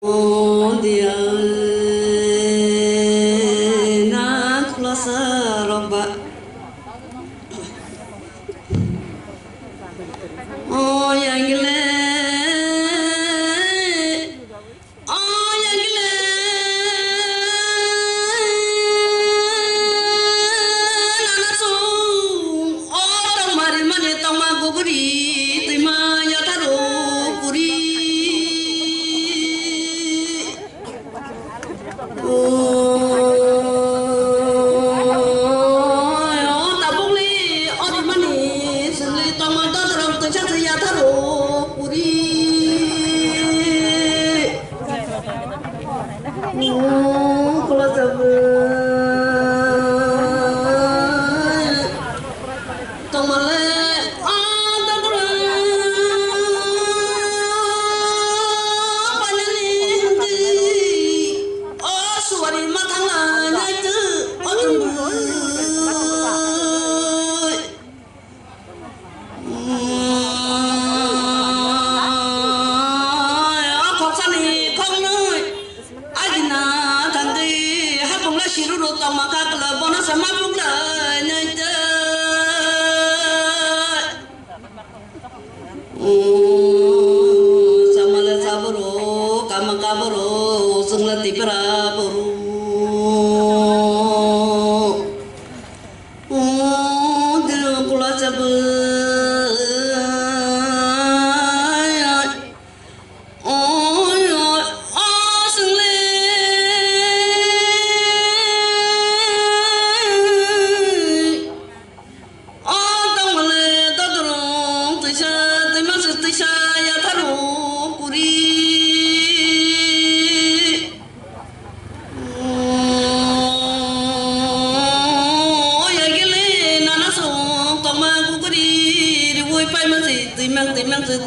dia na klasa roba oh yang gile nana su oh tong mari mani tong ma guguri tima ya tharu puri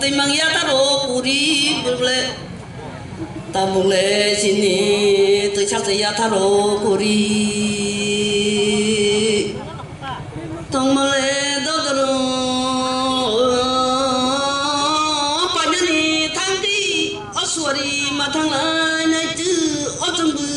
timang ya taro puri bule tabule sini tu chak ya taro puri tong male do do panjani thangti oswari mathang la nai tu otumbu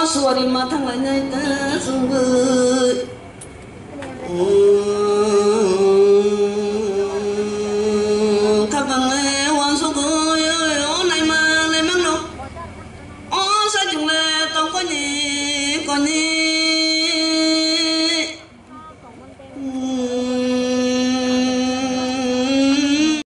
suari matang lainnya itu sungguh kabang lewat suku